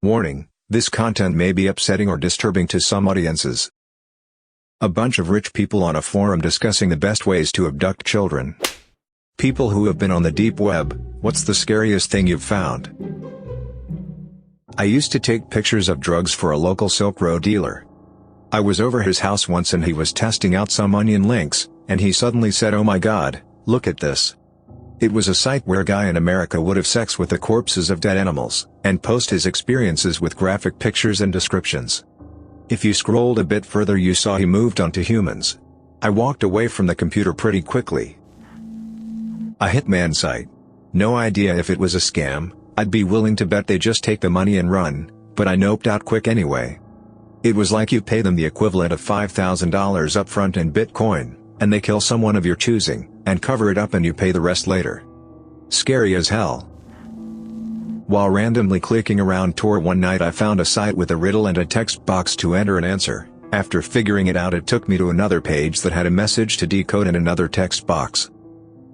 Warning: this content may be upsetting or disturbing to some audiences. A bunch of rich people on a forum discussing the best ways to abduct children. People who have been on the deep web, what's the scariest thing you've found? I used to take pictures of drugs for a local Silk Road dealer. I was over his house once and he was testing out some onion links, and he suddenly said, "Oh my God, look at this." It was a site where a guy in America would have sex with the corpses of dead animals, and post his experiences with graphic pictures and descriptions. If you scrolled a bit further you saw he moved on to humans. I walked away from the computer pretty quickly. A hitman site. No idea if it was a scam. I'd be willing to bet they just take the money and run, but I noped out quick anyway. It was like you pay them the equivalent of $5,000 upfront in Bitcoin, and they kill someone of your choosing, and cover it up and you pay the rest later. Scary as hell. While randomly clicking around Tor one night I found a site with a riddle and a text box to enter an answer. After figuring it out it took me to another page that had a message to decode and another text box.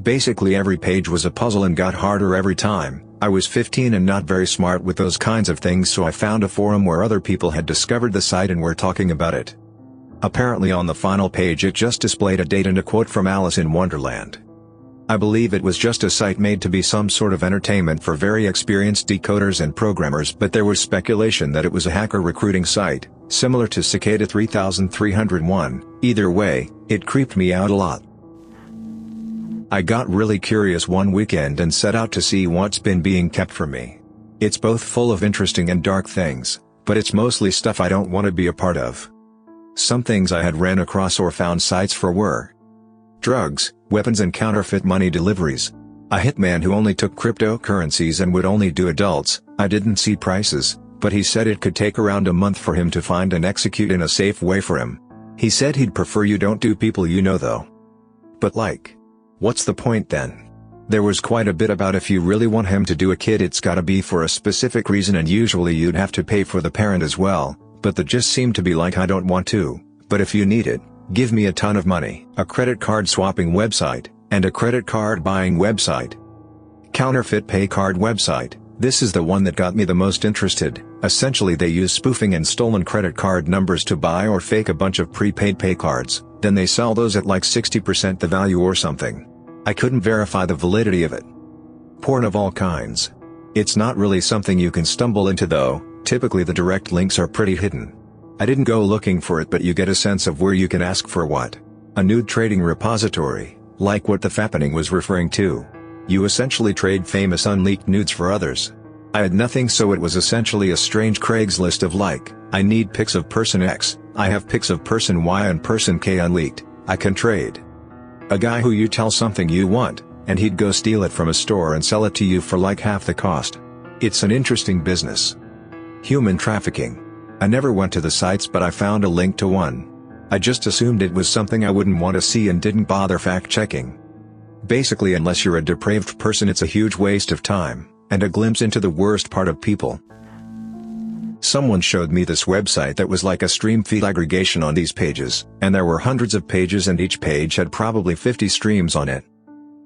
Basically every page was a puzzle and got harder every time. I was 15 and not very smart with those kinds of things, so I found a forum where other people had discovered the site and were talking about it. Apparently on the final page it just displayed a date and a quote from Alice in Wonderland. I believe it was just a site made to be some sort of entertainment for very experienced decoders and programmers, but there was speculation that it was a hacker recruiting site, similar to Cicada 3301. Either way, it creeped me out a lot. I got really curious one weekend and set out to see what's been being kept from me. It's both full of interesting and dark things, but it's mostly stuff I don't want to be a part of. Some things I had ran across or found sites for were drugs, weapons and counterfeit money deliveries. A hitman who only took cryptocurrencies and would only do adults. I didn't see prices, but he said it could take around a month for him to find and execute in a safe way for him. He said he'd prefer you don't do people you know though. But like, what's the point then? There was quite a bit about if you really want him to do a kid it's gotta be for a specific reason and usually you'd have to pay for the parent as well, but that just seemed to be like I don't want to, but if you need it, give me a ton of money. A credit card swapping website, and a credit card buying website. Counterfeit pay card website. This is the one that got me the most interested. Essentially they use spoofing and stolen credit card numbers to buy or fake a bunch of prepaid pay cards, then they sell those at like 60% the value or something. I couldn't verify the validity of it. Porn of all kinds. It's not really something you can stumble into though, typically the direct links are pretty hidden. I didn't go looking for it but you get a sense of where you can ask for what. A nude trading repository, like what the fappening was referring to. You essentially trade famous unleaked nudes for others. I had nothing so it was essentially a strange Craigslist of like, I need pics of person X, I have pics of person Y and person K unleaked, I can trade. A guy who you tell something you want, and he'd go steal it from a store and sell it to you for like half the cost. It's an interesting business. Human trafficking. I never went to the sites but I found a link to one. I just assumed it was something I wouldn't want to see and didn't bother fact-checking. Basically unless you're a depraved person it's a huge waste of time, and a glimpse into the worst part of people. Someone showed me this website that was like a stream feed aggregation on these pages, and there were hundreds of pages and each page had probably 50 streams on it.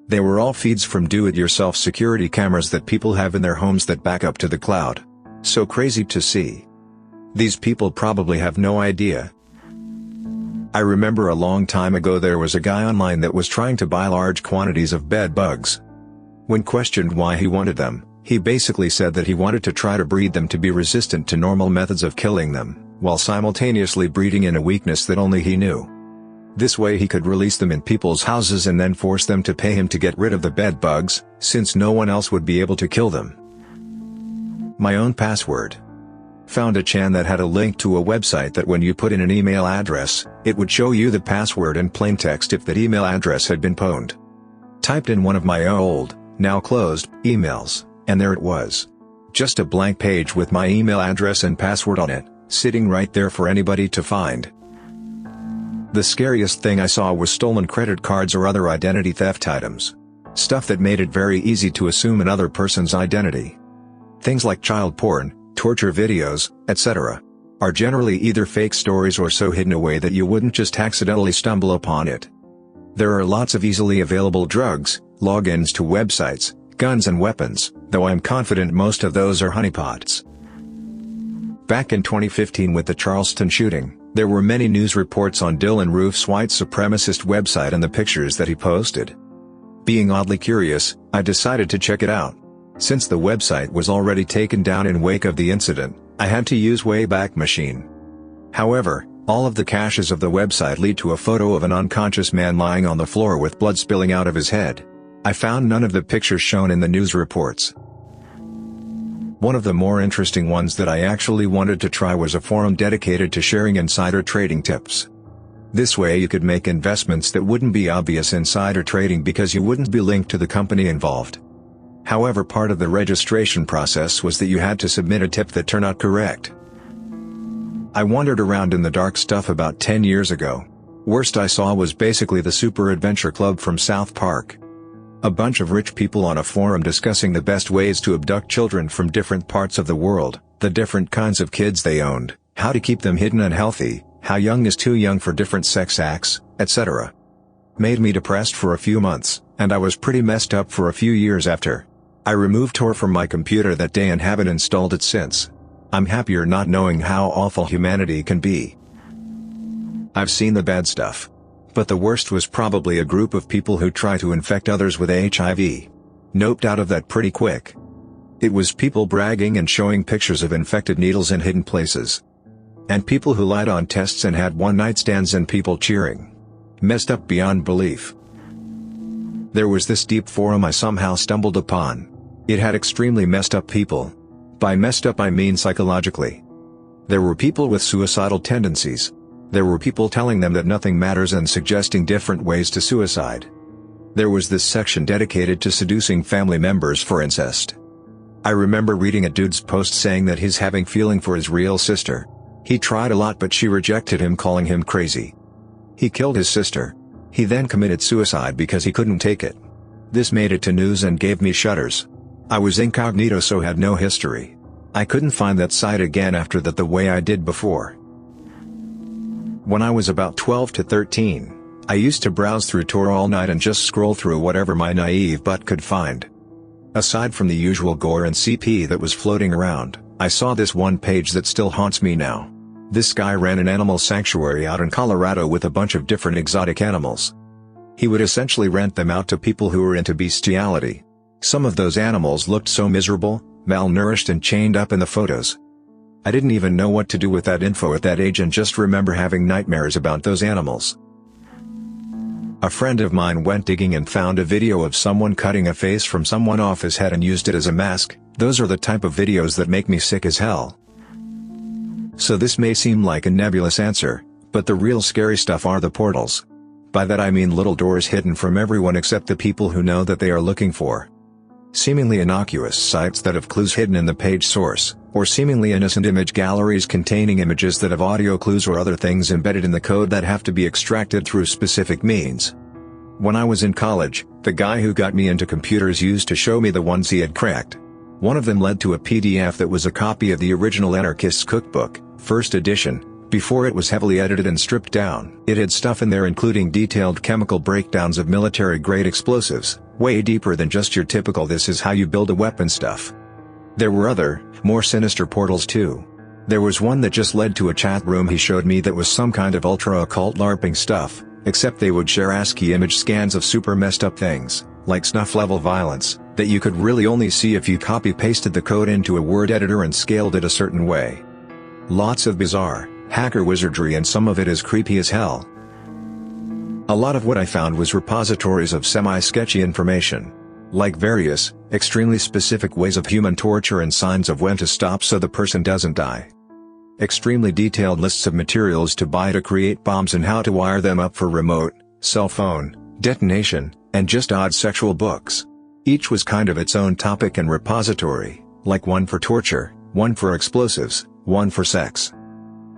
They were all feeds from do-it-yourself security cameras that people have in their homes that back up to the cloud. So crazy to see. These people probably have no idea. I remember a long time ago there was a guy online that was trying to buy large quantities of bed bugs. When questioned why he wanted them, he basically said that he wanted to try to breed them to be resistant to normal methods of killing them, while simultaneously breeding in a weakness that only he knew. This way he could release them in people's houses and then force them to pay him to get rid of the bed bugs, since no one else would be able to kill them. My own password. Found a chan that had a link to a website that when you put in an email address, it would show you the password in plain text if that email address had been pwned. Typed in one of my old, now closed, emails, and there it was. Just a blank page with my email address and password on it, sitting right there for anybody to find. The scariest thing I saw was stolen credit cards or other identity theft items. Stuff that made it very easy to assume another person's identity. Things like child porn, torture videos, etc. are generally either fake stories or so hidden away that you wouldn't just accidentally stumble upon it. There are lots of easily available drugs, logins to websites, guns and weapons, though I'm confident most of those are honeypots. Back in 2015 with the Charleston shooting, there were many news reports on Dylan Roof's white supremacist website and the pictures that he posted. Being oddly curious, I decided to check it out. Since the website was already taken down in wake of the incident, I had to use Wayback Machine. However, all of the caches of the website lead to a photo of an unconscious man lying on the floor with blood spilling out of his head. I found none of the pictures shown in the news reports. One of the more interesting ones that I actually wanted to try was a forum dedicated to sharing insider trading tips. This way you could make investments that wouldn't be obvious insider trading because you wouldn't be linked to the company involved. However, part of the registration process was that you had to submit a tip that turned out correct. I wandered around in the dark stuff about 10 years ago. Worst I saw was basically the Super Adventure Club from South Park. A bunch of rich people on a forum discussing the best ways to abduct children from different parts of the world, the different kinds of kids they owned, how to keep them hidden and healthy, how young is too young for different sex acts, etc. Made me depressed for a few months, and I was pretty messed up for a few years after. I removed Tor from my computer that day and haven't installed it since. I'm happier not knowing how awful humanity can be. I've seen the bad stuff. But the worst was probably a group of people who try to infect others with HIV. Noped out of that pretty quick. It was people bragging and showing pictures of infected needles in hidden places. And people who lied on tests and had one-night stands and people cheering. Messed up beyond belief. There was this deep forum I somehow stumbled upon. It had extremely messed up people. By messed up I mean psychologically. There were people with suicidal tendencies. There were people telling them that nothing matters and suggesting different ways to suicide. There was this section dedicated to seducing family members for incest. I remember reading a dude's post saying that he's having feeling for his real sister. He tried a lot but she rejected him, calling him crazy. He killed his sister. He then committed suicide because he couldn't take it. This made it to news and gave me shudders. I was incognito so had no history. I couldn't find that site again after that the way I did before. When I was about 12 to 13, I used to browse through Tor all night and just scroll through whatever my naive butt could find. Aside from the usual gore and CP that was floating around, I saw this one page that still haunts me now. This guy ran an animal sanctuary out in Colorado with a bunch of different exotic animals. He would essentially rent them out to people who were into bestiality. Some of those animals looked so miserable, malnourished and chained up in the photos. I didn't even know what to do with that info at that age and just remember having nightmares about those animals. A friend of mine went digging and found a video of someone cutting a face from someone off his head and used it as a mask. Those are the type of videos that make me sick as hell. So this may seem like a nebulous answer, but the real scary stuff are the portals. By that I mean little doors hidden from everyone except the people who know that they are looking for. Seemingly innocuous sites that have clues hidden in the page source, or seemingly innocent image galleries containing images that have audio clues or other things embedded in the code that have to be extracted through specific means. When I was in college, the guy who got me into computers used to show me the ones he had cracked. One of them led to a PDF that was a copy of the original Anarchist's Cookbook, first edition, before it was heavily edited and stripped down. It had stuff in there including detailed chemical breakdowns of military-grade explosives, way deeper than just your typical "this is how you build a weapon" stuff. There were other, more sinister portals too. There was one that just led to a chat room he showed me that was some kind of ultra-occult LARPing stuff, except they would share ASCII image scans of super messed up things, like snuff-level violence, that you could really only see if you copy-pasted the code into a word editor and scaled it a certain way. Lots of bizarre, hacker wizardry and some of it is creepy as hell. A lot of what I found was repositories of semi-sketchy information. Like various, extremely specific ways of human torture and signs of when to stop so the person doesn't die. Extremely detailed lists of materials to buy to create bombs and how to wire them up for remote, cell phone, detonation, and just odd sexual books. Each was kind of its own topic and repository, like one for torture, one for explosives, one for sex.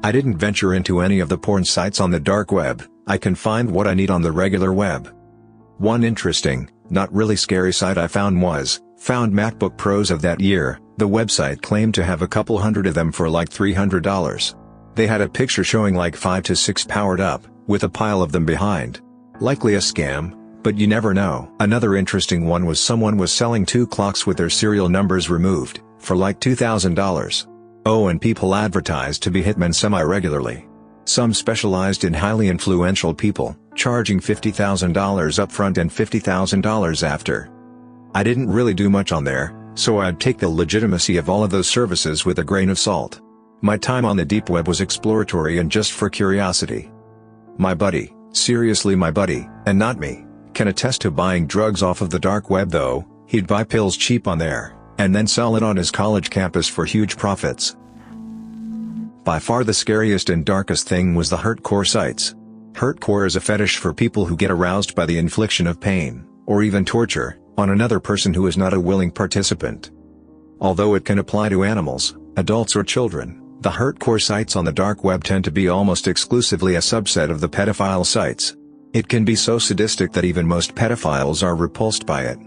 I didn't venture into any of the porn sites on the dark web. I can find what I need on the regular web. One interesting, not really scary site I found was Found MacBook Pros of that year. The website claimed to have a couple hundred of them for like $300. They had a picture showing like 5 to 6 powered up, with a pile of them behind. Likely a scam, but you never know. Another interesting one was someone was selling 2 clocks with their serial numbers removed, for like $2,000. Oh, and people advertised to be hitmen semi-regularly. Some specialized in highly influential people, charging $50,000 upfront and $50,000 after. I didn't really do much on there, so I'd take the legitimacy of all of those services with a grain of salt. My time on the deep web was exploratory and just for curiosity. My buddy, seriously my buddy, and not me, can attest to buying drugs off of the dark web though. He'd buy pills cheap on there, and then sell it on his college campus for huge profits. By far the scariest and darkest thing was the hurtcore sites. Hurtcore is a fetish for people who get aroused by the infliction of pain, or even torture, on another person who is not a willing participant. Although it can apply to animals, adults or children, the hurtcore sites on the dark web tend to be almost exclusively a subset of the pedophile sites. It can be so sadistic that even most pedophiles are repulsed by it.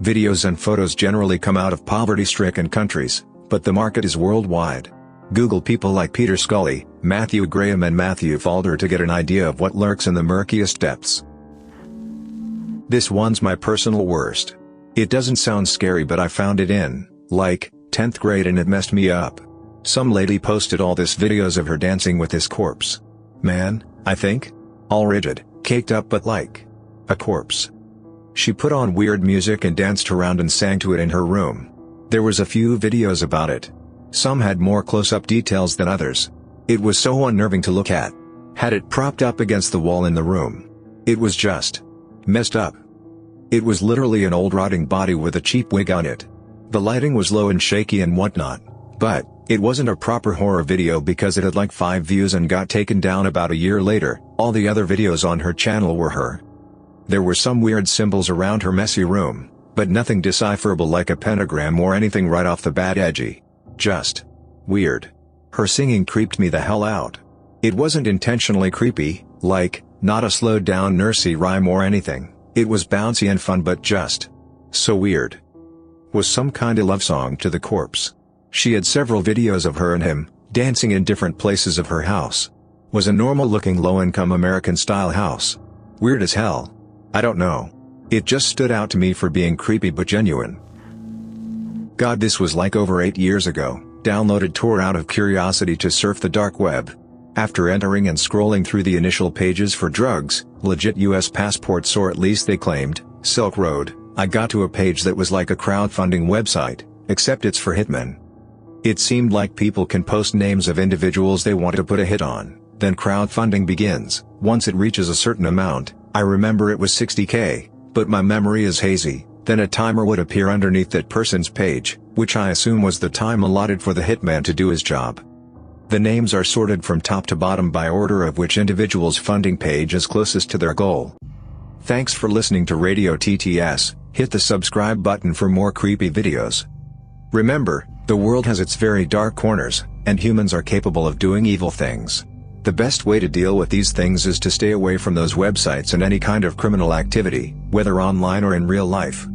Videos and photos generally come out of poverty-stricken countries, but the market is worldwide. Google people like Peter Scully, Matthew Graham and Matthew Falder to get an idea of what lurks in the murkiest depths. This one's my personal worst. It doesn't sound scary but I found it in, like, 10th grade and it messed me up. Some lady posted all this videos of her dancing with his corpse. Man, I think? All rigid, caked up but like a corpse. She put on weird music and danced around and sang to it in her room. There was a few videos about it. Some had more close-up details than others. It was so unnerving to look at. Had it propped up against the wall in the room. It was just messed up. It was literally an old rotting body with a cheap wig on it. The lighting was low and shaky and whatnot, but it wasn't a proper horror video because it had like 5 views and got taken down about a year later. All the other videos on her channel were her. There were some weird symbols around her messy room, but nothing decipherable like a pentagram or anything right off the bat edgy. Just weird. Her singing creeped me the hell out. It wasn't intentionally creepy, like, not a slowed down nursery rhyme or anything. It was bouncy and fun but just so weird. Was some kinda love song to the corpse. She had several videos of her and him, dancing in different places of her house. Was a normal looking low-income American style house. Weird as hell. I don't know. It just stood out to me for being creepy but genuine. God, this was like over 8 years ago. Downloaded Tor out of curiosity to surf the dark web. After entering and scrolling through the initial pages for drugs, legit US passports or at least they claimed, Silk Road, I got to a page that was like a crowdfunding website, except it's for hitmen. It seemed like people can post names of individuals they want to put a hit on, then crowdfunding begins. Once it reaches a certain amount, I remember it was $60K, but my memory is hazy, then a timer would appear underneath that person's page, which I assume was the time allotted for the hitman to do his job. The names are sorted from top to bottom by order of which individual's funding page is closest to their goal. Thanks for listening to Radio TTS, hit the subscribe button for more creepy videos. Remember, the world has its very dark corners, and humans are capable of doing evil things. The best way to deal with these things is to stay away from those websites and any kind of criminal activity, whether online or in real life.